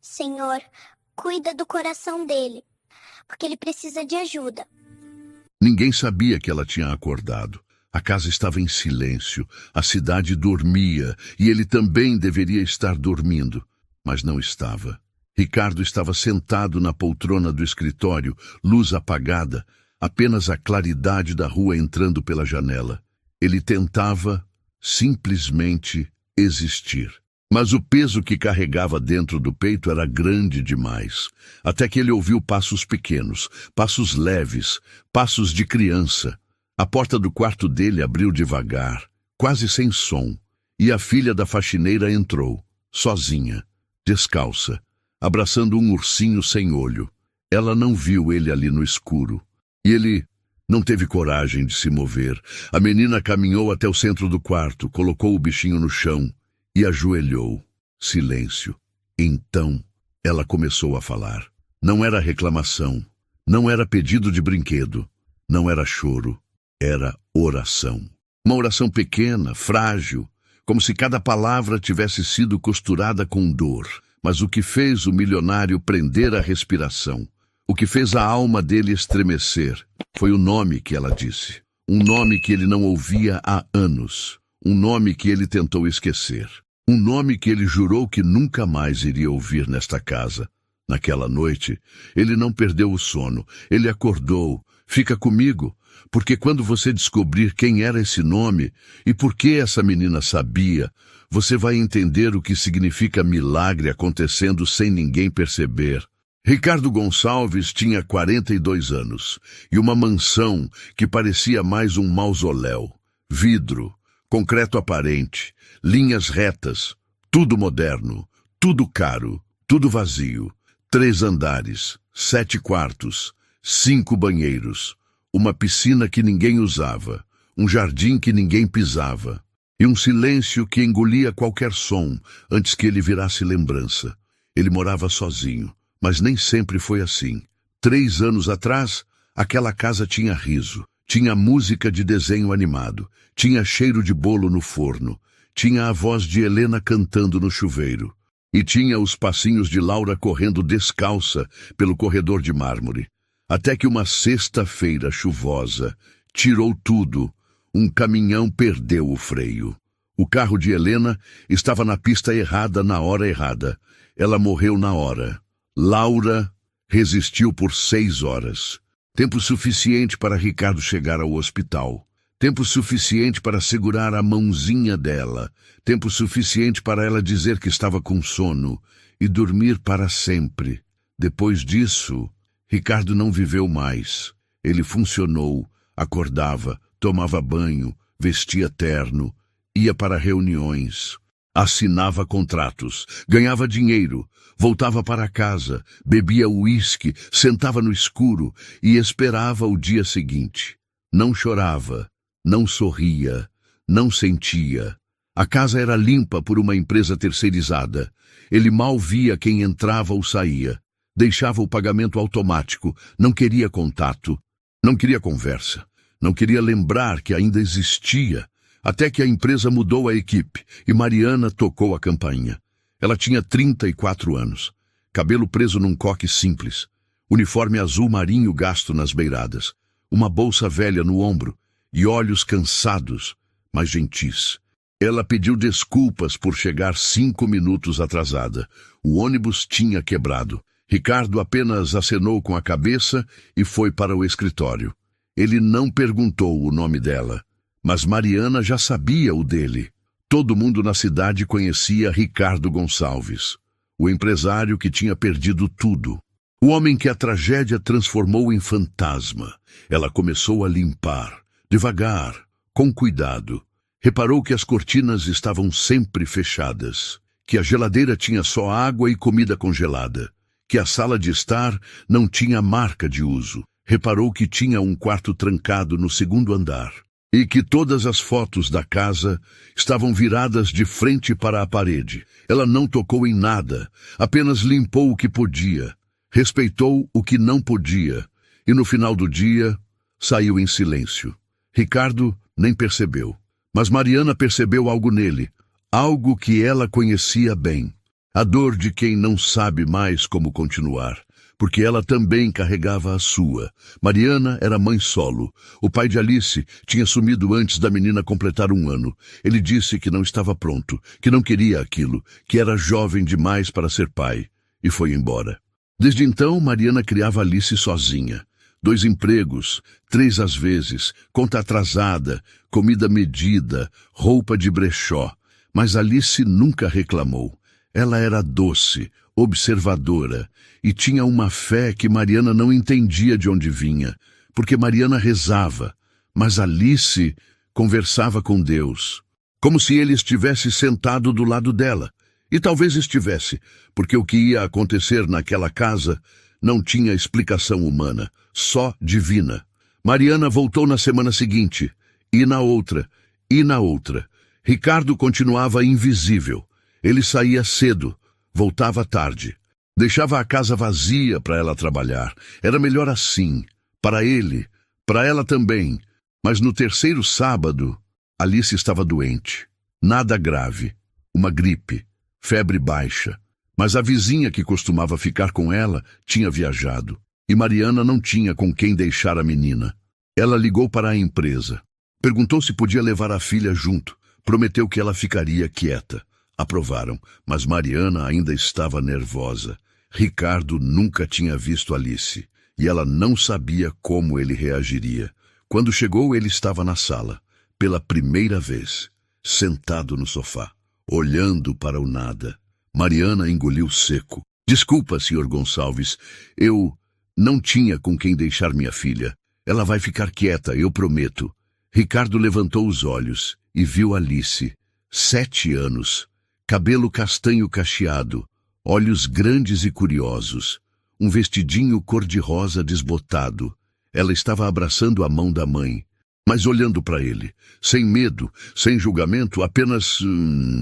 Senhor, cuida do coração dele, porque ele precisa de ajuda. Ninguém sabia que ela tinha acordado. A casa estava em silêncio, a cidade dormia e ele também deveria estar dormindo, mas não estava. Ricardo estava sentado na poltrona do escritório, luz apagada, apenas a claridade da rua entrando pela janela. Ele tentava simplesmente existir. Mas o peso que carregava dentro do peito era grande demais, até que ele ouviu passos pequenos, passos leves, passos de criança. A porta do quarto dele abriu devagar, quase sem som, e a filha da faxineira entrou, sozinha, descalça, abraçando um ursinho sem olho. Ela não viu ele ali no escuro, e ele não teve coragem de se mover. A menina caminhou até o centro do quarto, colocou o bichinho no chão e ajoelhou. Silêncio. Então, ela começou a falar. Não era reclamação, não era pedido de brinquedo, não era choro, era oração. Uma oração pequena, frágil, como se cada palavra tivesse sido costurada com dor. Mas o que fez o milionário prender a respiração, o que fez a alma dele estremecer, foi o nome que ela disse. Um nome que ele não ouvia há anos. Um nome que ele tentou esquecer. Um nome que ele jurou que nunca mais iria ouvir nesta casa. Naquela noite, ele não perdeu o sono. Ele acordou. Fica comigo, porque quando você descobrir quem era esse nome e por que essa menina sabia, você vai entender o que significa milagre acontecendo sem ninguém perceber. Ricardo Gonçalves tinha 42 anos e uma mansão que parecia mais um mausoléu. Vidro, concreto aparente, linhas retas, tudo moderno, tudo caro, tudo vazio. 3 andares, 7 quartos, 5 banheiros, uma piscina que ninguém usava, um jardim que ninguém pisava, e um silêncio que engolia qualquer som antes que ele virasse lembrança. Ele morava sozinho, mas nem sempre foi assim. 3 anos atrás, aquela casa tinha riso, tinha música de desenho animado, tinha cheiro de bolo no forno, tinha a voz de Helena cantando no chuveiro, e tinha os passinhos de Laura correndo descalça pelo corredor de mármore. Até que uma sexta-feira chuvosa tirou tudo. Um caminhão perdeu o freio. O carro de Helena estava na pista errada na hora errada. Ela morreu na hora. Laura resistiu por 6 horas. Tempo suficiente para Ricardo chegar ao hospital. Tempo suficiente para segurar a mãozinha dela. Tempo suficiente para ela dizer que estava com sono e dormir para sempre. Depois disso, Ricardo não viveu mais. Ele funcionou, acordava, tomava banho, vestia terno, ia para reuniões, assinava contratos, ganhava dinheiro, voltava para casa, bebia uísque, sentava no escuro e esperava o dia seguinte. Não chorava, não sorria, não sentia. A casa era limpa por uma empresa terceirizada. Ele mal via quem entrava ou saía. Deixava o pagamento automático, não queria contato, não queria conversa, não queria lembrar que ainda existia, até que a empresa mudou a equipe e Mariana tocou a campainha. Ela tinha 34 anos, cabelo preso num coque simples, uniforme azul marinho gasto nas beiradas, uma bolsa velha no ombro e olhos cansados, mas gentis. Ela pediu desculpas por chegar 5 minutos atrasada. O ônibus tinha quebrado. Ricardo apenas acenou com a cabeça e foi para o escritório. Ele não perguntou o nome dela, mas Mariana já sabia o dele. Todo mundo na cidade conhecia Ricardo Gonçalves, o empresário que tinha perdido tudo. O homem que a tragédia transformou em fantasma. Ela começou a limpar, devagar, com cuidado. Reparou que as cortinas estavam sempre fechadas, que a geladeira tinha só água e comida congelada, que a sala de estar não tinha marca de uso. Reparou que tinha um quarto trancado no 2º andar e que todas as fotos da casa estavam viradas de frente para a parede. Ela não tocou em nada, apenas limpou o que podia, respeitou o que não podia e no final do dia saiu em silêncio. Ricardo nem percebeu, mas Mariana percebeu algo nele, algo que ela conhecia bem. A dor de quem não sabe mais como continuar, porque ela também carregava a sua. Mariana era mãe solo. O pai de Alice tinha sumido antes da menina completar 1 ano. Ele disse que não estava pronto, que não queria aquilo, que era jovem demais para ser pai, e foi embora. Desde então, Mariana criava Alice sozinha. 2 empregos, 3 às vezes, conta atrasada, comida medida, roupa de brechó. Mas Alice nunca reclamou. Ela era doce, observadora, e tinha uma fé que Mariana não entendia de onde vinha, porque Mariana rezava, mas Alice conversava com Deus, como se ele estivesse sentado do lado dela. E talvez estivesse, porque o que ia acontecer naquela casa não tinha explicação humana, só divina. Mariana voltou na semana seguinte, e na outra, e na outra. Ricardo continuava invisível. Ele saía cedo, voltava tarde. Deixava a casa vazia para ela trabalhar. Era melhor assim, para ele, para ela também. Mas no 3º sábado, Alice estava doente. Nada grave, uma gripe, febre baixa. Mas a vizinha que costumava ficar com ela tinha viajado. E Mariana não tinha com quem deixar a menina. Ela ligou para a empresa. Perguntou se podia levar a filha junto. Prometeu que ela ficaria quieta. Aprovaram, mas Mariana ainda estava nervosa. Ricardo nunca tinha visto Alice, e ela não sabia como ele reagiria. Quando chegou, ele estava na sala, pela primeira vez, sentado no sofá, olhando para o nada. Mariana engoliu seco. Desculpa, Sr. Gonçalves, eu não tinha com quem deixar minha filha. Ela vai ficar quieta, eu prometo. Ricardo levantou os olhos e viu Alice, 7 anos, cabelo castanho cacheado, olhos grandes e curiosos, um vestidinho cor-de-rosa desbotado. Ela estava abraçando a mão da mãe, mas olhando para ele, sem medo, sem julgamento, apenas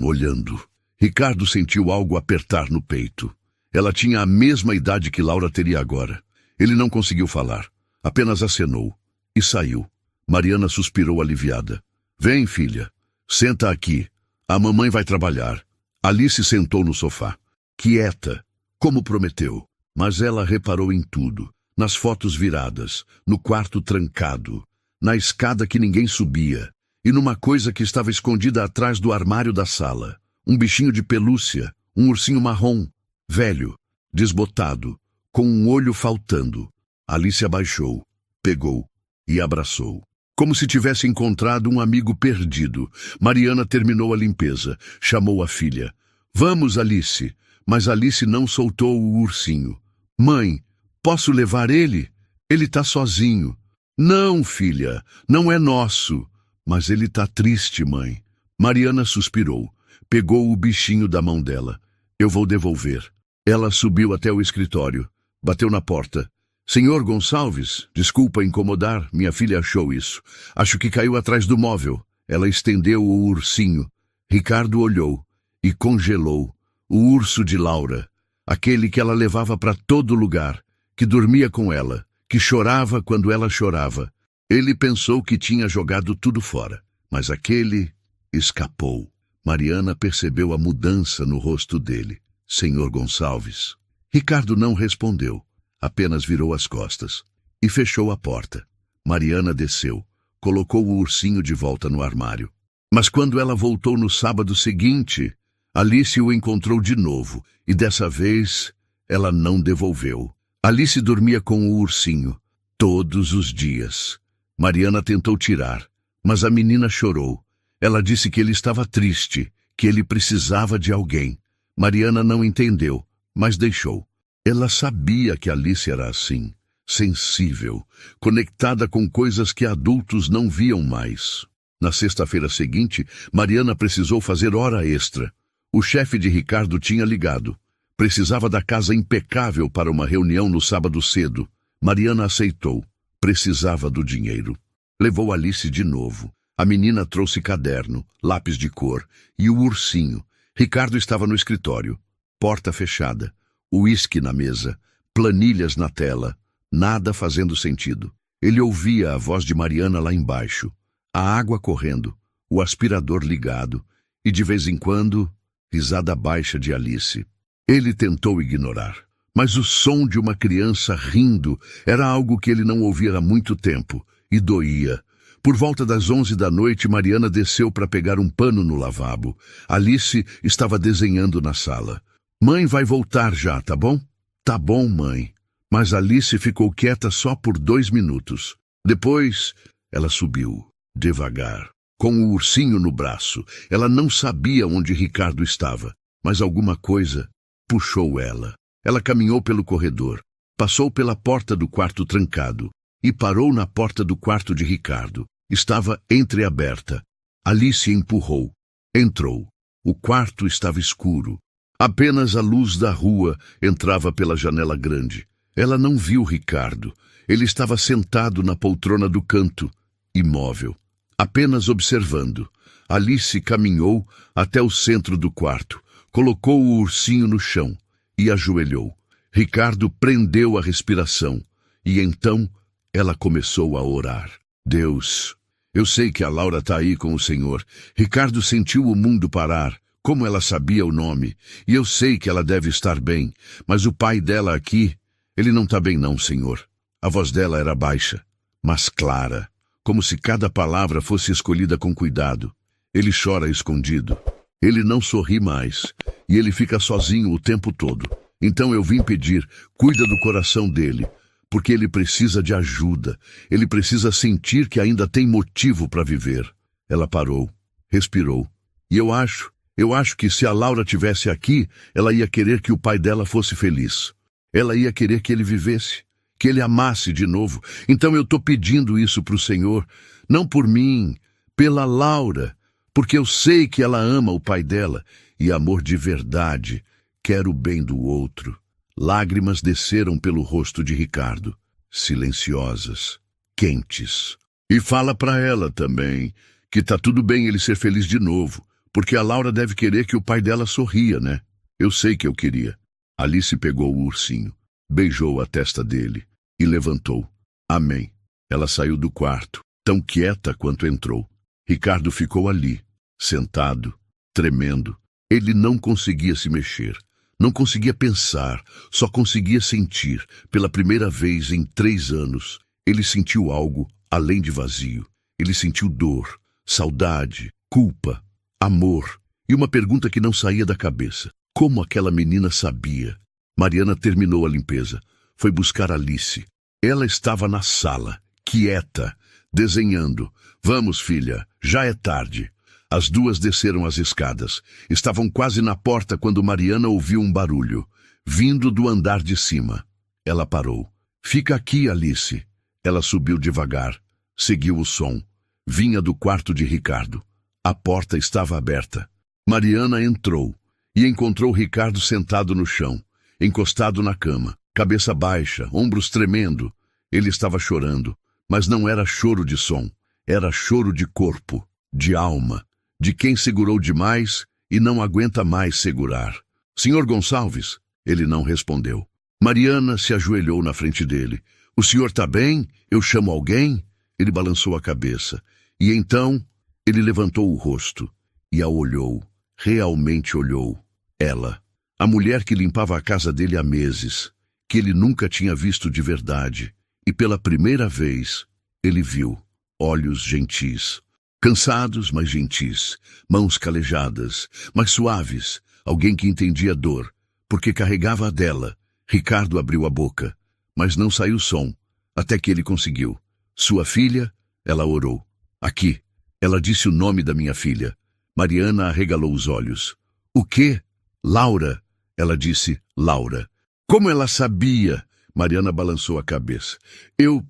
olhando. Ricardo sentiu algo apertar no peito. Ela tinha a mesma idade que Laura teria agora. Ele não conseguiu falar, apenas acenou e saiu. Mariana suspirou aliviada. Vem, filha, senta aqui. A mamãe vai trabalhar. Alice sentou no sofá, quieta, como prometeu. Mas ela reparou em tudo, nas fotos viradas, no quarto trancado, na escada que ninguém subia, e numa coisa que estava escondida atrás do armário da sala. Um bichinho de pelúcia, um ursinho marrom, velho, desbotado, com um olho faltando. Alice abaixou, pegou e abraçou. Como se tivesse encontrado um amigo perdido. Mariana terminou a limpeza, chamou a filha. Vamos, Alice. Mas Alice não soltou o ursinho. Mãe, posso levar ele? Ele tá sozinho. Não, filha, não é nosso. Mas ele tá triste, mãe. Mariana suspirou, pegou o bichinho da mão dela. Eu vou devolver. Ela subiu até o escritório, bateu na porta. Senhor Gonçalves, desculpa incomodar, minha filha achou isso. Acho que caiu atrás do móvel. Ela estendeu o ursinho. Ricardo olhou e congelou. O urso de Laura, aquele que ela levava para todo lugar, que dormia com ela, que chorava quando ela chorava. Ele pensou que tinha jogado tudo fora, mas aquele escapou. Mariana percebeu a mudança no rosto dele. Senhor Gonçalves. Ricardo não respondeu. Apenas virou as costas e fechou a porta. Mariana desceu, colocou o ursinho de volta no armário. Mas quando ela voltou no sábado seguinte, Alice o encontrou de novo, e dessa vez ela não devolveu. Alice dormia com o ursinho, todos os dias. Mariana tentou tirar, mas a menina chorou. Ela disse que ele estava triste, que ele precisava de alguém. Mariana não entendeu, mas deixou. Ela sabia que Alice era assim, sensível, conectada com coisas que adultos não viam mais. Na sexta-feira seguinte, Mariana precisou fazer hora extra. O chefe de Ricardo tinha ligado. Precisava da casa impecável para uma reunião no sábado cedo. Mariana aceitou. Precisava do dinheiro. Levou Alice de novo. A menina trouxe caderno, lápis de cor e o ursinho. Ricardo estava no escritório. Porta fechada. Uísque na mesa, planilhas na tela, nada fazendo sentido. Ele ouvia a voz de Mariana lá embaixo, a água correndo, o aspirador ligado e, de vez em quando, risada baixa de Alice. Ele tentou ignorar, mas o som de uma criança rindo era algo que ele não ouvia há muito tempo, e doía. Por volta das 11 da noite, Mariana desceu para pegar um pano no lavabo. Alice estava desenhando na sala. Mãe vai voltar já, tá bom? Tá bom, mãe. Mas Alice ficou quieta só por 2 minutos. Depois, ela subiu, devagar, com o ursinho no braço. Ela não sabia onde Ricardo estava, mas alguma coisa puxou ela. Ela caminhou pelo corredor, passou pela porta do quarto trancado e parou na porta do quarto de Ricardo. Estava entreaberta. Alice empurrou. Entrou. O quarto estava escuro. Apenas a luz da rua entrava pela janela grande. Ela não viu Ricardo. Ele estava sentado na poltrona do canto, imóvel, apenas observando. Alice caminhou até o centro do quarto, colocou o ursinho no chão e ajoelhou. Ricardo prendeu a respiração e então ela começou a orar. Deus, eu sei que a Laura está aí com o Senhor. Ricardo sentiu o mundo parar, como ela sabia o nome, e eu sei que ela deve estar bem, mas o pai dela aqui, ele não está bem não, Senhor. A voz dela era baixa, mas clara, como se cada palavra fosse escolhida com cuidado. Ele chora escondido. Ele não sorri mais, e ele fica sozinho o tempo todo. Então eu vim pedir, cuida do coração dele, porque ele precisa de ajuda. Ele precisa sentir que ainda tem motivo para viver. Ela parou, respirou. E eu acho que se a Laura tivesse aqui, ela ia querer que o pai dela fosse feliz. Ela ia querer que ele vivesse, que ele amasse de novo. Então eu estou pedindo isso para o Senhor, não por mim, pela Laura, porque eu sei que ela ama o pai dela, e amor de verdade quer o bem do outro. Lágrimas desceram pelo rosto de Ricardo, silenciosas, quentes. E fala para ela também que tá tudo bem ele ser feliz de novo, porque a Laura deve querer que o pai dela sorria, né? Eu sei que eu queria. Alice pegou o ursinho, beijou a testa dele e levantou. Amém. Ela saiu do quarto, tão quieta quanto entrou. Ricardo ficou ali, sentado, tremendo. Ele não conseguia se mexer. Não conseguia pensar, só conseguia sentir. Pela primeira vez em 3 anos, ele sentiu algo além de vazio. Ele sentiu dor, saudade, culpa, amor e uma pergunta que não saía da cabeça. Como aquela menina sabia? Mariana terminou a limpeza. Foi buscar Alice. Ela estava na sala, quieta, desenhando. Vamos, filha, já é tarde. As duas desceram as escadas. Estavam quase na porta quando Mariana ouviu um barulho, vindo do andar de cima. Ela parou. Fica aqui, Alice. Ela subiu devagar. Seguiu o som. Vinha do quarto de Ricardo. A porta estava aberta. Mariana entrou e encontrou Ricardo sentado no chão, encostado na cama, cabeça baixa, ombros tremendo. Ele estava chorando, mas não era choro de som. Era choro de corpo, de alma, de quem segurou demais e não aguenta mais segurar. Senhor Gonçalves? Ele não respondeu. Mariana se ajoelhou na frente dele. O senhor está bem? Eu chamo alguém? Ele balançou a cabeça. E então ele levantou o rosto e a olhou. Realmente olhou. Ela, a mulher que limpava a casa dele há meses, que ele nunca tinha visto de verdade. E pela primeira vez, ele viu olhos gentis. Cansados, mas gentis, mãos calejadas, mas suaves, alguém que entendia dor, porque carregava a dela. Ricardo abriu a boca, mas não saiu som, até que ele conseguiu. Sua filha? Ela orou. Aqui. Ela disse o nome da minha filha. Mariana arregalou os olhos. O quê? Laura. Ela disse Laura. Como ela sabia? Mariana balançou a cabeça. Eu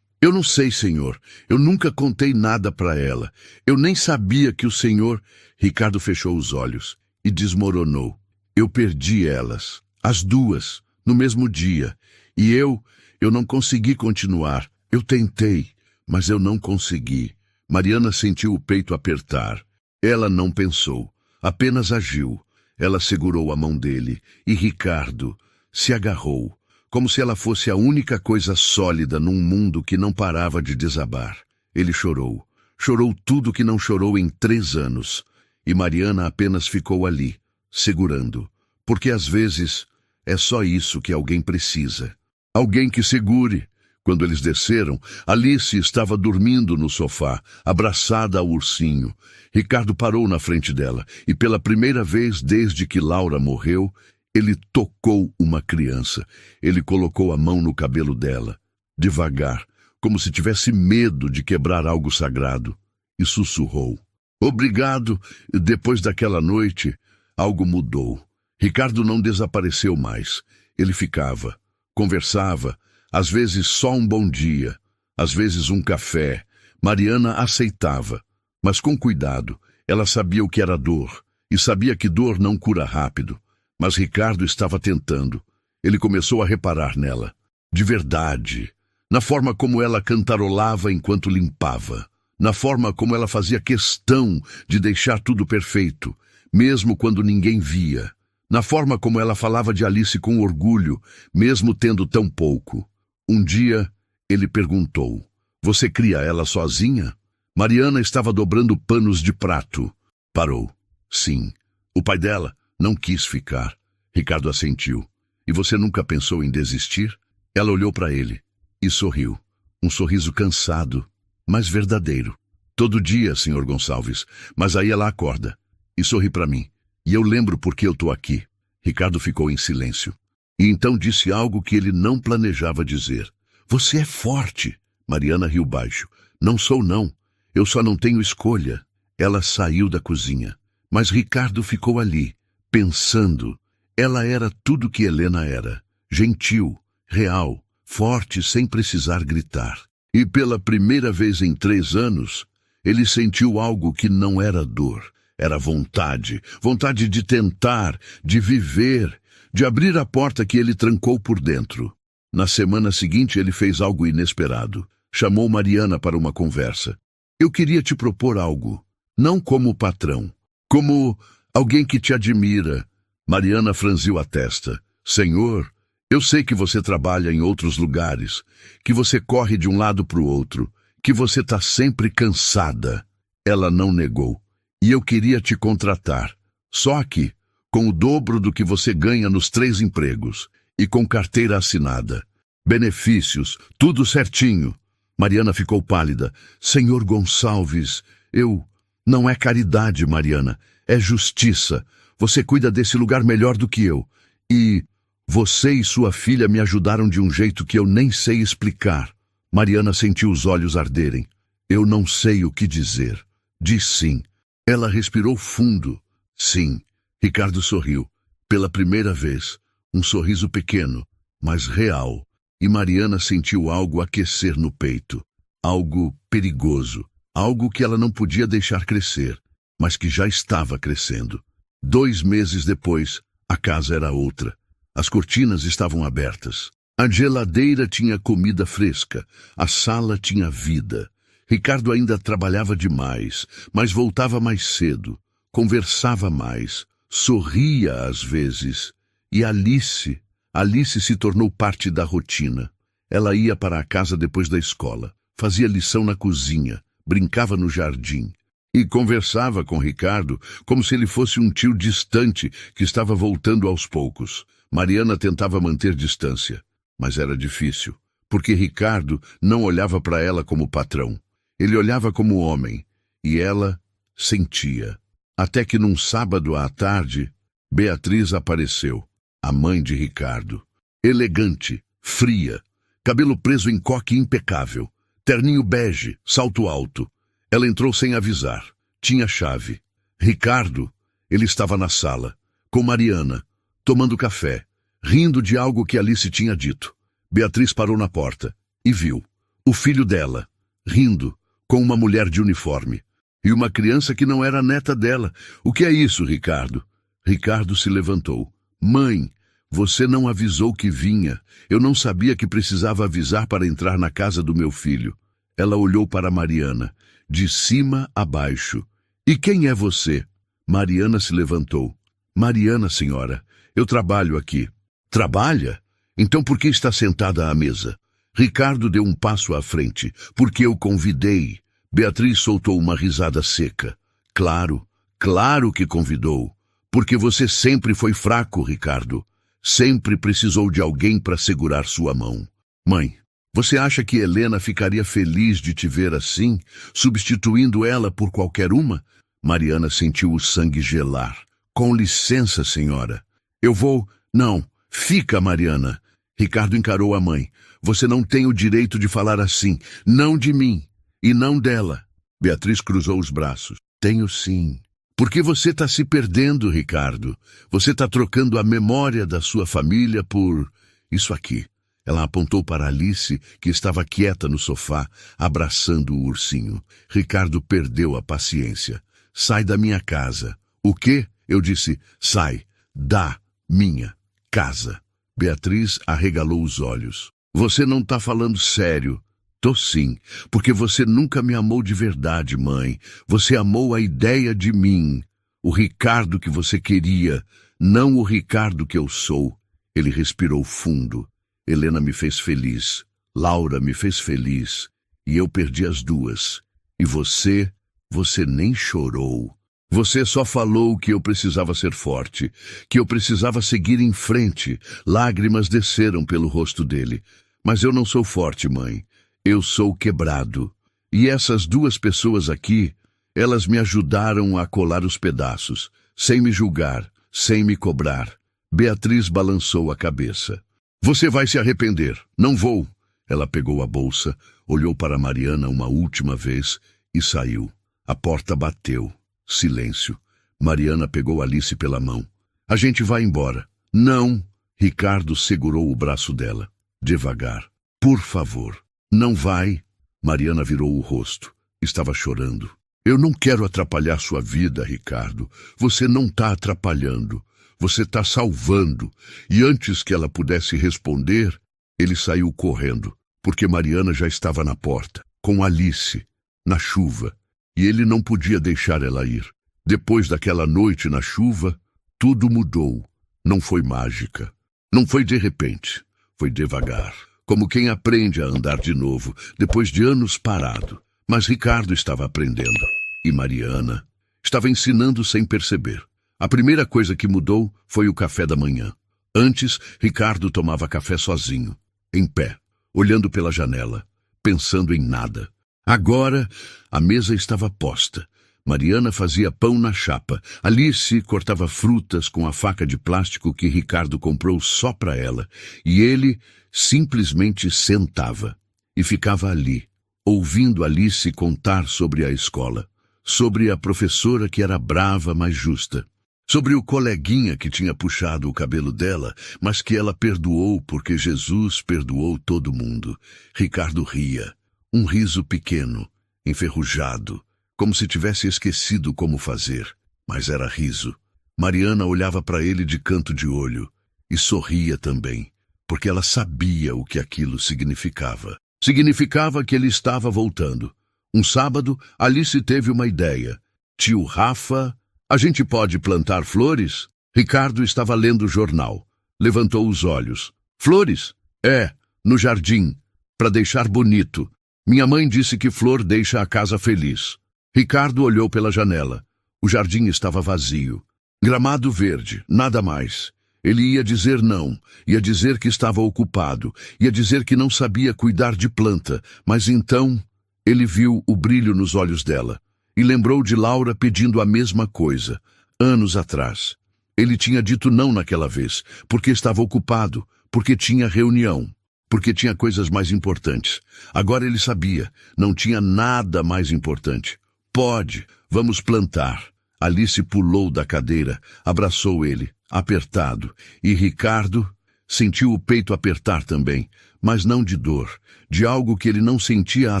não sei, senhor. Eu nunca contei nada para ela. Eu nem sabia que o senhor... Ricardo fechou os olhos e desmoronou. Eu perdi elas, as duas, no mesmo dia. E eu não consegui continuar. Eu tentei, mas eu não consegui. Mariana sentiu o peito apertar. Ela não pensou, apenas agiu. Ela segurou a mão dele e Ricardo se agarrou, como se ela fosse a única coisa sólida num mundo que não parava de desabar. Ele chorou. Chorou tudo que não chorou em 3 anos. E Mariana apenas ficou ali, segurando. Porque às vezes É só isso que alguém precisa. Alguém que segure. Quando eles desceram, Alice estava dormindo no sofá, abraçada ao ursinho. Ricardo parou na frente dela e, pela primeira vez desde que Laura morreu, ele tocou uma criança. Ele colocou a mão no cabelo dela, devagar, como se tivesse medo de quebrar algo sagrado, e sussurrou: "Obrigado." Depois daquela noite, algo mudou. Ricardo não desapareceu mais. Ele ficava, conversava, às vezes só um bom dia, às vezes um café. Mariana aceitava, mas com cuidado. Ela sabia o que era dor, e sabia que dor não cura rápido. Mas Ricardo estava tentando. Ele começou a reparar nela, de verdade, na forma como ela cantarolava enquanto limpava, na forma como ela fazia questão de deixar tudo perfeito, mesmo quando ninguém via, na forma como ela falava de Alice com orgulho, mesmo tendo tão pouco. Um dia, ele perguntou: "Você cria ela sozinha?" Mariana estava dobrando panos de prato. Parou. Sim. O pai dela não quis ficar. Ricardo assentiu. "E você nunca pensou em desistir?" Ela olhou para ele e sorriu. Um sorriso cansado, mas verdadeiro. "Todo dia, Sr. Gonçalves, mas aí ela acorda e sorri para mim. E eu lembro por que eu tô aqui." Ricardo ficou em silêncio. E então disse algo que ele não planejava dizer. "Você é forte." Mariana riu baixo. "Não sou, não. Eu só não tenho escolha." Ela saiu da cozinha. Mas Ricardo ficou ali, pensando. Ela era tudo que Helena era. Gentil, real, forte sem precisar gritar. E pela primeira vez em 3 anos, ele sentiu algo que não era dor. Era vontade. Vontade de tentar, de viver, de abrir a porta que ele trancou por dentro. Na semana seguinte, ele fez algo inesperado. Chamou Mariana para uma conversa. "Eu queria te propor algo. Não como patrão, como alguém que te admira." Mariana franziu a testa. "Senhor, eu sei que você trabalha em outros lugares, que você corre de um lado para o outro, que você está sempre cansada." Ela não negou. "E eu queria te contratar. Só aqui, com o dobro do que você ganha nos 3 empregos, e com carteira assinada. Benefícios, tudo certinho." Mariana ficou pálida. "Senhor Gonçalves, eu... Não é caridade, Mariana. É justiça. Você cuida desse lugar melhor do que eu. E você e sua filha me ajudaram de um jeito que eu nem sei explicar." Mariana sentiu os olhos arderem. "Eu não sei o que dizer." Diz sim. Ela respirou fundo. Sim. Ricardo sorriu. Pela primeira vez. Um sorriso pequeno, mas real. E Mariana sentiu algo aquecer no peito. Algo perigoso. Algo que ela não podia deixar crescer, mas que já estava crescendo. 2 meses depois, a casa era outra. As cortinas estavam abertas. A geladeira tinha comida fresca. A sala tinha vida. Ricardo ainda trabalhava demais, mas voltava mais cedo. Conversava mais. Sorria às vezes. E Alice se tornou parte da rotina. Ela ia para a casa depois da escola. Fazia lição na cozinha. Brincava no jardim. E conversava com Ricardo como se ele fosse um tio distante que estava voltando aos poucos. Mariana tentava manter distância, mas era difícil, porque Ricardo não olhava para ela como patrão. Ele olhava como homem, e ela sentia. Até que num sábado à tarde, Beatriz apareceu, a mãe de Ricardo. Elegante, fria, cabelo preso em coque impecável, terninho bege, salto alto. Ela entrou sem avisar. Tinha chave. Ricardo, ele estava na sala, com Mariana, tomando café, rindo de algo que Alice tinha dito. Beatriz parou na porta e viu o filho dela, rindo, com uma mulher de uniforme. E uma criança que não era neta dela. "O que é isso, Ricardo?" Ricardo se levantou. "Mãe, você não avisou que vinha. Eu não sabia que precisava avisar para entrar na casa do meu filho." Ela olhou para Mariana, de cima a baixo. "E quem é você?" Mariana se levantou. "Mariana, senhora, eu trabalho aqui." "Trabalha? Então por que está sentada à mesa?" Ricardo deu um passo à frente. "Porque eu convidei." Beatriz soltou uma risada seca. Claro que convidou. Porque você sempre foi fraco, Ricardo. Sempre precisou de alguém para segurar sua mão. Mãe, você acha que Helena ficaria feliz de te ver assim, substituindo ela por qualquer uma? Mariana sentiu o sangue gelar. Com licença, senhora. Eu vou... Não, fica, Mariana. Ricardo encarou a mãe. Você não tem o direito de falar assim. Não de mim. E não dela. Beatriz cruzou os braços. Tenho sim. Porque você está se perdendo, Ricardo. Você está trocando a memória da sua família por... isso aqui. Ela apontou para Alice, que estava quieta no sofá, abraçando o ursinho. Ricardo perdeu a paciência. Sai da minha casa. O quê? Eu disse, sai da minha casa. Beatriz arregalou os olhos. Você não está falando sério. Tô sim, porque você nunca me amou de verdade, mãe. Você amou a ideia de mim. O Ricardo que você queria, não o Ricardo que eu sou. Ele respirou fundo. Helena me fez feliz. Laura me fez feliz. E eu perdi as duas. E você nem chorou. Você só falou que eu precisava ser forte, que eu precisava seguir em frente. Lágrimas desceram pelo rosto dele. Mas eu não sou forte, mãe. Eu sou quebrado. E essas duas pessoas aqui, elas me ajudaram a colar os pedaços, sem me julgar, sem me cobrar. Beatriz balançou a cabeça. Você vai se arrepender. Não vou. Ela pegou a bolsa, olhou para Mariana uma última vez e saiu. A porta bateu. Silêncio. Mariana pegou Alice pela mão. A gente vai embora. Não. Ricardo segurou o braço dela. Devagar. Por favor. Não vai. Mariana virou o rosto. Estava chorando. Eu não quero atrapalhar sua vida, Ricardo. Você não está atrapalhando. Você está salvando. E antes que ela pudesse responder, ele saiu correndo, porque Mariana já estava na porta, com Alice, na chuva. E ele não podia deixar ela ir. Depois daquela noite na chuva, tudo mudou. Não foi mágica. Não foi de repente. Foi devagar. Como quem aprende a andar de novo, depois de anos parado. Mas Ricardo estava aprendendo. E Mariana estava ensinando sem perceber. A primeira coisa que mudou foi o café da manhã. Antes, Ricardo tomava café sozinho, em pé, olhando pela janela, pensando em nada. Agora, a mesa estava posta. Mariana fazia pão na chapa. Alice cortava frutas com a faca de plástico que Ricardo comprou só para ela. E ele simplesmente sentava e ficava ali, ouvindo Alice contar sobre a escola, sobre a professora que era brava, mas justa, sobre o coleguinha que tinha puxado o cabelo dela, mas que ela perdoou porque Jesus perdoou todo mundo. Ricardo ria, um riso pequeno, enferrujado, como se tivesse esquecido como fazer, mas era riso. Mariana olhava para ele de canto de olho e sorria também, porque ela sabia o que aquilo significava. Significava que ele estava voltando. Um sábado, Alice teve uma ideia. Tio Rafa, a gente pode plantar flores? Ricardo estava lendo o jornal. Levantou os olhos. Flores? É, no jardim, para deixar bonito. Minha mãe disse que flor deixa a casa feliz. Ricardo olhou pela janela. O jardim estava vazio. Gramado verde, nada mais. Ele ia dizer não, ia dizer que estava ocupado, ia dizer que não sabia cuidar de planta, mas então ele viu o brilho nos olhos dela e lembrou de Laura pedindo a mesma coisa, anos atrás. Ele tinha dito não naquela vez, porque estava ocupado, porque tinha reunião, porque tinha coisas mais importantes. Agora ele sabia, não tinha nada mais importante. Pode, vamos plantar. Alice pulou da cadeira, abraçou ele, apertado, e Ricardo sentiu o peito apertar também, mas não de dor, de algo que ele não sentia há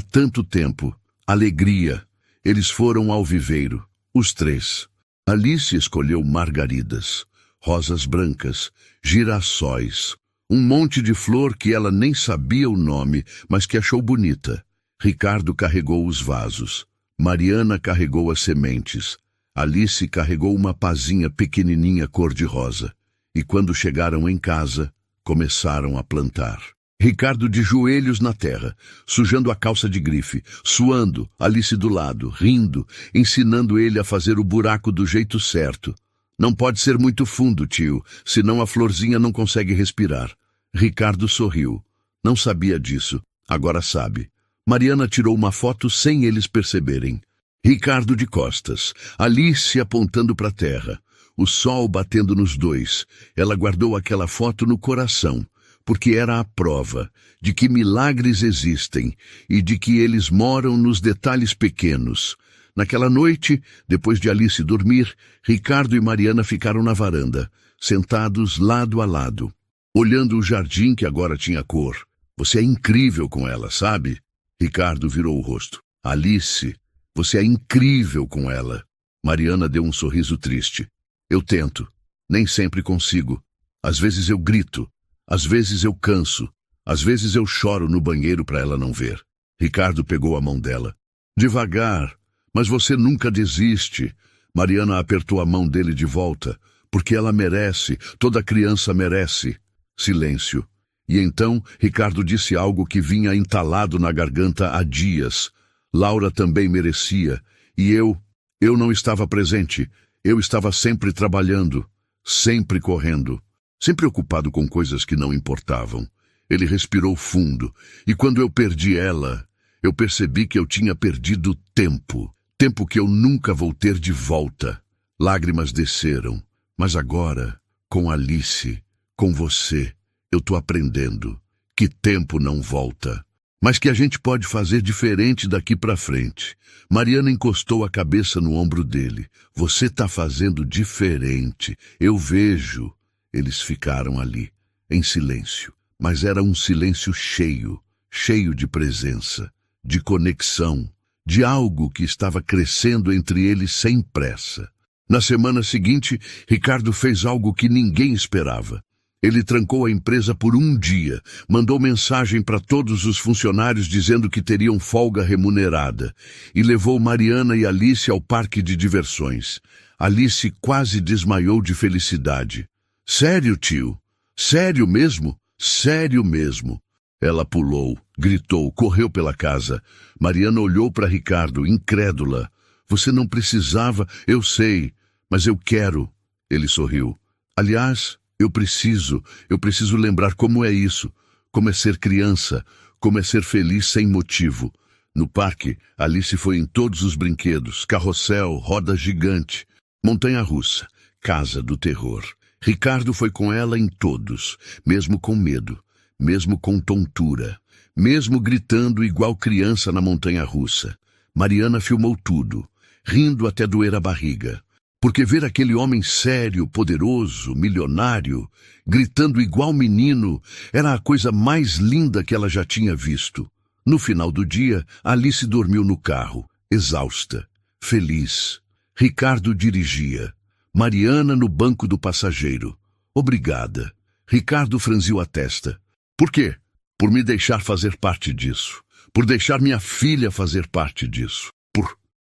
tanto tempo, alegria. Eles foram ao viveiro, os três. Alice escolheu margaridas, rosas brancas, girassóis, um monte de flor que ela nem sabia o nome, mas que achou bonita. Ricardo carregou os vasos, Mariana carregou as sementes, Alice carregou uma pazinha pequenininha cor-de-rosa, e quando chegaram em casa, começaram a plantar. Ricardo de joelhos na terra, sujando a calça de grife, suando, Alice do lado, rindo, ensinando ele a fazer o buraco do jeito certo. Não pode ser muito fundo, tio, senão a florzinha não consegue respirar. Ricardo sorriu. Não sabia disso. Agora sabe. Mariana tirou uma foto sem eles perceberem. Ricardo de costas, Alice apontando para a terra, o sol batendo nos dois. Ela guardou aquela foto no coração, porque era a prova de que milagres existem e de que eles moram nos detalhes pequenos. Naquela noite, depois de Alice dormir, Ricardo e Mariana ficaram na varanda, sentados lado a lado, olhando o jardim que agora tinha cor. Você é incrível com ela, sabe? Ricardo virou o rosto. Alice, você é incrível com ela. Mariana deu um sorriso triste. Eu tento. Nem sempre consigo. Às vezes eu grito. Às vezes eu canso. Às vezes eu choro no banheiro para ela não ver. Ricardo pegou a mão dela. Devagar. Mas você nunca desiste. Mariana apertou a mão dele de volta. Porque ela merece. Toda criança merece. Silêncio. E então Ricardo disse algo que vinha entalado na garganta há dias. Laura também merecia. E eu não estava presente. Eu estava sempre trabalhando, sempre correndo, sempre ocupado com coisas que não importavam. Ele respirou fundo. E quando eu perdi ela, eu percebi que eu tinha perdido tempo. Tempo que eu nunca vou ter de volta. Lágrimas desceram. Mas agora, com Alice, com você, eu tô aprendendo que tempo não volta, mas que a gente pode fazer diferente daqui para frente. Mariana encostou a cabeça no ombro dele. Você tá fazendo diferente. Eu vejo. Eles ficaram ali, em silêncio, mas era um silêncio cheio, cheio de presença, de conexão, de algo que estava crescendo entre eles sem pressa. Na semana seguinte, Ricardo fez algo que ninguém esperava. Ele trancou a empresa por um dia, mandou mensagem para todos os funcionários dizendo que teriam folga remunerada e levou Mariana e Alice ao parque de diversões. Alice quase desmaiou de felicidade. Sério, tio? Sério mesmo? Sério mesmo. Ela pulou, gritou, correu pela casa. Mariana olhou para Ricardo, incrédula. Você não precisava, eu sei, mas eu quero. Ele sorriu. Aliás, eu preciso lembrar como é isso, como é ser criança, como é ser feliz sem motivo. No parque, Alice foi em todos os brinquedos, carrossel, roda gigante, montanha-russa, casa do terror. Ricardo foi com ela em todos, mesmo com medo, mesmo com tontura, mesmo gritando igual criança na montanha-russa. Mariana filmou tudo, rindo até doer a barriga. Porque ver aquele homem sério, poderoso, milionário, gritando igual menino, era a coisa mais linda que ela já tinha visto. No final do dia, Alice dormiu no carro, exausta, feliz. Ricardo dirigia. Mariana no banco do passageiro. Obrigada. Ricardo franziu a testa. Por quê? Por me deixar fazer parte disso. Por deixar minha filha fazer parte disso.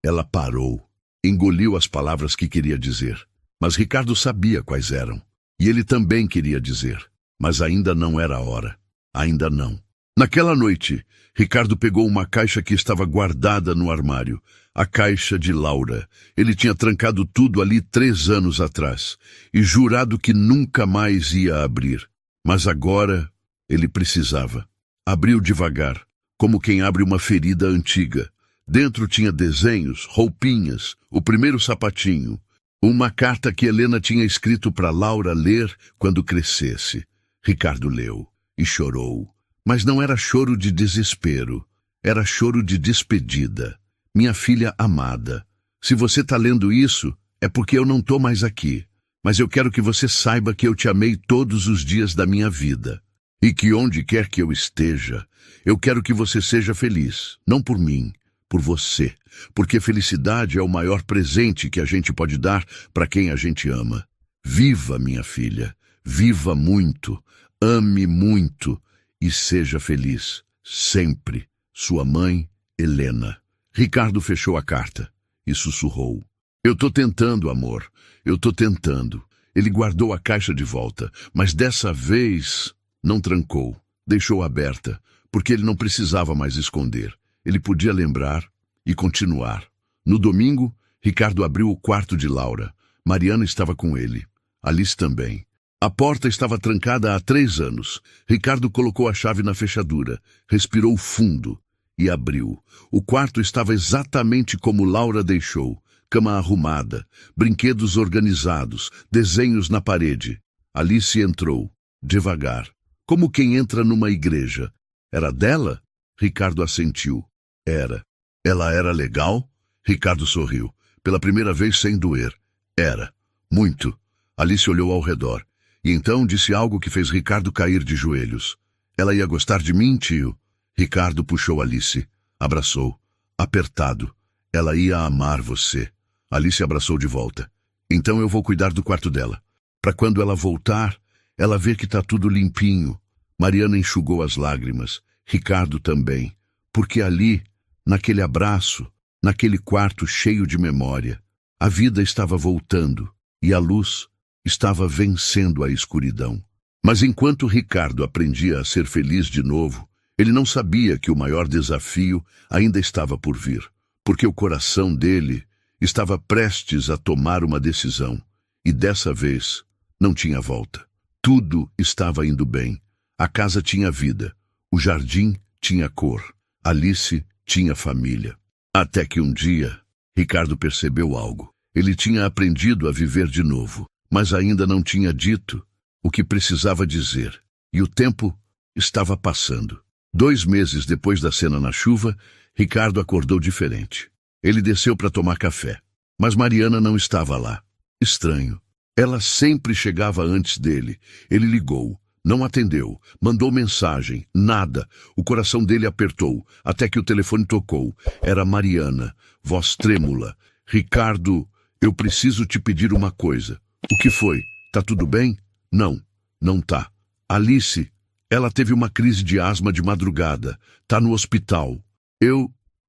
Ela parou. Engoliu as palavras que queria dizer. Mas Ricardo sabia quais eram. E ele também queria dizer. Mas ainda não era a hora. Ainda não. Naquela noite, Ricardo pegou uma caixa que estava guardada no armário. A caixa de Laura. Ele tinha trancado tudo ali 3 anos atrás. E jurado que nunca mais ia abrir. Mas agora, ele precisava. Abriu devagar, como quem abre uma ferida antiga. Dentro tinha desenhos, roupinhas, o primeiro sapatinho, uma carta que Helena tinha escrito para Laura ler quando crescesse. Ricardo leu e chorou, mas não era choro de desespero, era choro de despedida. Minha filha amada, se você está lendo isso, é porque eu não estou mais aqui, mas eu quero que você saiba que eu te amei todos os dias da minha vida, e que onde quer que eu esteja, eu quero que você seja feliz, não por mim, por você, porque felicidade é o maior presente que a gente pode dar para quem a gente ama. Viva, minha filha, viva muito, ame muito e seja feliz, sempre. Sua mãe, Helena. Ricardo fechou a carta e sussurrou. Eu tô tentando, amor, eu tô tentando. Ele guardou a caixa de volta, mas dessa vez não trancou, deixou aberta, porque ele não precisava mais esconder. Ele podia lembrar e continuar. No domingo, Ricardo abriu o quarto de Laura. Mariana estava com ele. Alice também. A porta estava trancada há 3 anos. Ricardo colocou a chave na fechadura, respirou fundo e abriu. O quarto estava exatamente como Laura deixou. Cama arrumada, brinquedos organizados, desenhos na parede. Alice entrou, devagar, como quem entra numa igreja. Era dela? Ricardo assentiu. Era. Ela era legal? Ricardo sorriu, pela primeira vez sem doer. Era. Muito. Alice olhou ao redor, e então disse algo que fez Ricardo cair de joelhos. Ela ia gostar de mim, tio? Ricardo puxou Alice, abraçou, apertado. Ela ia amar você. Alice abraçou de volta. Então eu vou cuidar do quarto dela. Para quando ela voltar, ela ver que tá tudo limpinho. Mariana enxugou as lágrimas. Ricardo também. Porque ali, naquele abraço, naquele quarto cheio de memória, a vida estava voltando e a luz estava vencendo a escuridão. Mas enquanto Ricardo aprendia a ser feliz de novo, ele não sabia que o maior desafio ainda estava por vir, porque o coração dele estava prestes a tomar uma decisão, e dessa vez não tinha volta. Tudo estava indo bem. A casa tinha vida, o jardim tinha cor, Alice tinha família. Até que um dia, Ricardo percebeu algo. Ele tinha aprendido a viver de novo, mas ainda não tinha dito o que precisava dizer. E o tempo estava passando. 2 meses depois da cena na chuva, Ricardo acordou diferente. Ele desceu para tomar café, mas Mariana não estava lá. Estranho. Ela sempre chegava antes dele. Ele ligou, não atendeu, mandou mensagem, nada. O coração dele apertou, até que o telefone tocou. Era Mariana, voz trêmula. Ricardo, eu preciso te pedir uma coisa. O que foi? Tá tudo bem? Não, não tá. Alice, ela teve uma crise de asma de madrugada. Tá no hospital.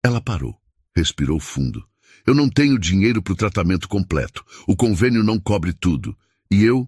Ela parou. Respirou fundo. Eu não tenho dinheiro para o tratamento completo. O convênio não cobre tudo. E eu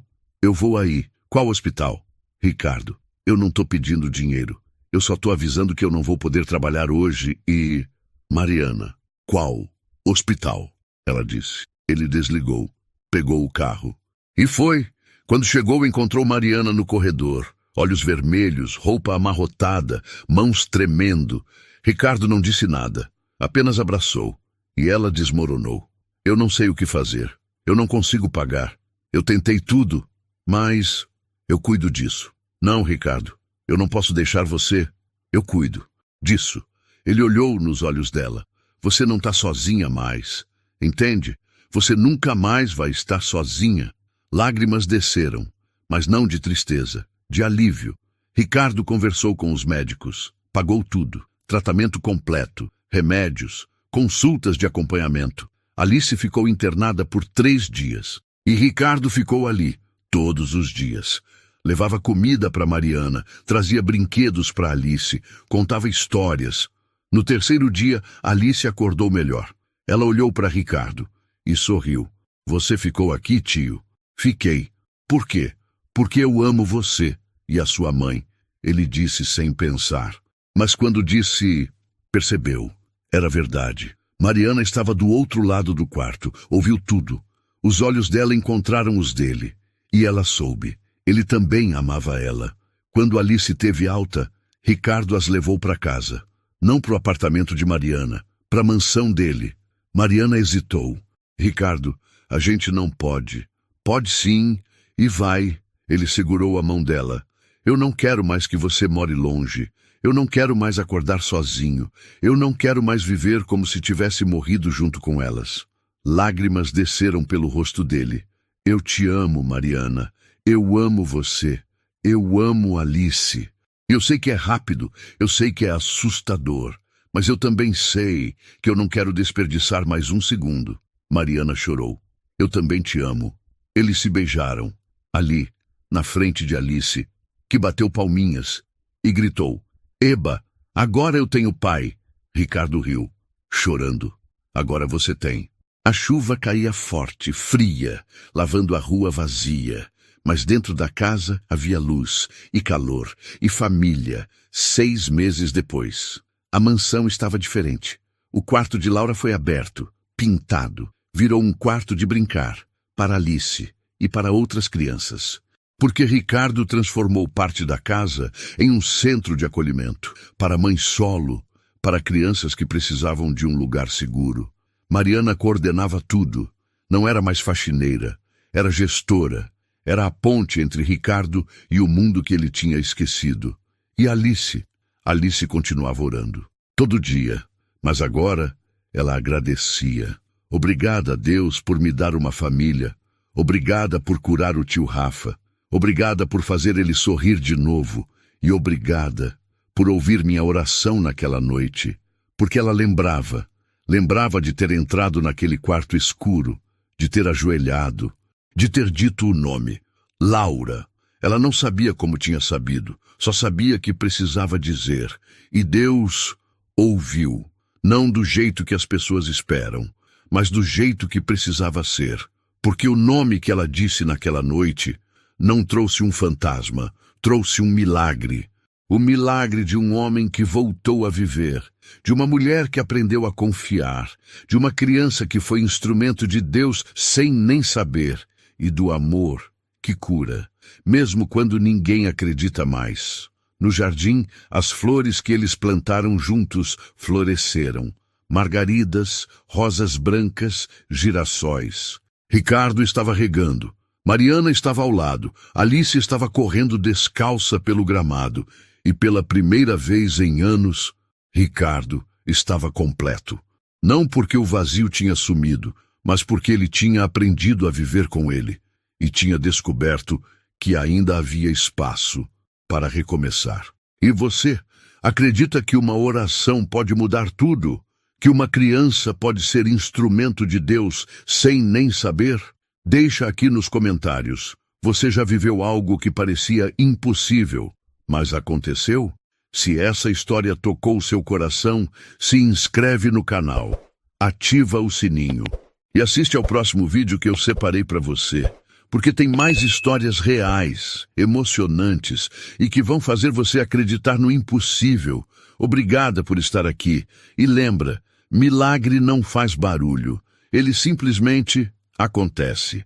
vou aí. Qual hospital? Ricardo, eu não tô pedindo dinheiro. Eu só tô avisando que eu não vou poder trabalhar hoje e... Mariana, qual hospital? Ela disse. Ele desligou. Pegou o carro. E foi. Quando chegou, encontrou Mariana no corredor. Olhos vermelhos, roupa amarrotada, mãos tremendo. Ricardo não disse nada. Apenas abraçou. E ela desmoronou. Eu não sei o que fazer. Eu não consigo pagar. Eu tentei tudo, mas eu cuido disso. Não, Ricardo, eu não posso deixar você. Eu cuido disso. Ele olhou nos olhos dela. Você não está sozinha mais. Entende? Você nunca mais vai estar sozinha. Lágrimas desceram, mas não de tristeza, de alívio. Ricardo conversou com os médicos. Pagou tudo. Tratamento completo, remédios, consultas de acompanhamento. Alice ficou internada por 3 dias. E Ricardo ficou ali, todos os dias. Levava comida para Mariana, trazia brinquedos para Alice, contava histórias. No 3º dia, Alice acordou melhor. Ela olhou para Ricardo e sorriu. Você ficou aqui, tio? Fiquei. Por quê? Porque eu amo você e a sua mãe, ele disse sem pensar. Mas quando disse, percebeu. Era verdade. Mariana estava do outro lado do quarto, ouviu tudo. Os olhos dela encontraram os dele. E ela soube. Ele também amava ela. Quando Alice teve alta, Ricardo as levou para casa. Não para o apartamento de Mariana, para a mansão dele. Mariana hesitou. Ricardo, a gente não pode. Pode sim, e vai. Ele segurou a mão dela. Eu não quero mais que você more longe. Eu não quero mais acordar sozinho. Eu não quero mais viver como se tivesse morrido junto com elas. Lágrimas desceram pelo rosto dele. Eu te amo, Mariana. Eu amo você. Eu amo Alice. Eu sei que é rápido. Eu sei que é assustador. Mas eu também sei que eu não quero desperdiçar mais um segundo. Mariana chorou. Eu também te amo. Eles se beijaram. Ali, na frente de Alice, que bateu palminhas e gritou. Eba, agora eu tenho pai. Ricardo riu, chorando. Agora você tem. A chuva caía forte, fria, lavando a rua vazia. Mas dentro da casa havia luz, e calor, e família. 6 meses depois, a mansão estava diferente. O quarto de Laura foi aberto, pintado. Virou um quarto de brincar. para Alice e para outras crianças. Porque Ricardo transformou parte da casa em um centro de acolhimento, para mãe solo, para crianças que precisavam de um lugar seguro. Mariana coordenava tudo. Não era mais faxineira, era gestora. Era a ponte entre Ricardo e o mundo que ele tinha esquecido. E Alice? Alice continuava orando. Todo dia. Mas agora ela agradecia. Obrigada a Deus por me dar uma família. Obrigada por curar o tio Rafa. Obrigada por fazer ele sorrir de novo. E obrigada por ouvir minha oração naquela noite. Porque ela lembrava de ter entrado naquele quarto escuro, de ter ajoelhado, de ter dito o nome, Laura. Ela não sabia como tinha sabido, só sabia que precisava dizer. E Deus ouviu, não do jeito que as pessoas esperam, mas do jeito que precisava ser. Porque o nome que ela disse naquela noite não trouxe um fantasma, trouxe um milagre. O milagre de um homem que voltou a viver, de uma mulher que aprendeu a confiar, de uma criança que foi instrumento de Deus sem nem saber, e do amor que cura, mesmo quando ninguém acredita mais. No jardim, as flores que eles plantaram juntos floresceram. Margaridas, rosas brancas, girassóis. Ricardo estava regando. Mariana estava ao lado. Alice estava correndo descalça pelo gramado. E pela primeira vez em anos, Ricardo estava completo. Não porque o vazio tinha sumido, mas porque ele tinha aprendido a viver com ele. E tinha descoberto que ainda havia espaço para recomeçar. E você, acredita que uma oração pode mudar tudo? Que uma criança pode ser instrumento de Deus sem nem saber? Deixa aqui nos comentários. Você já viveu algo que parecia impossível, mas aconteceu? Se essa história tocou seu coração, se inscreve no canal, ativa o sininho e assiste ao próximo vídeo que eu separei para você. Porque tem mais histórias reais, emocionantes e que vão fazer você acreditar no impossível. Obrigada por estar aqui. E lembra, milagre não faz barulho. Ele simplesmente acontece.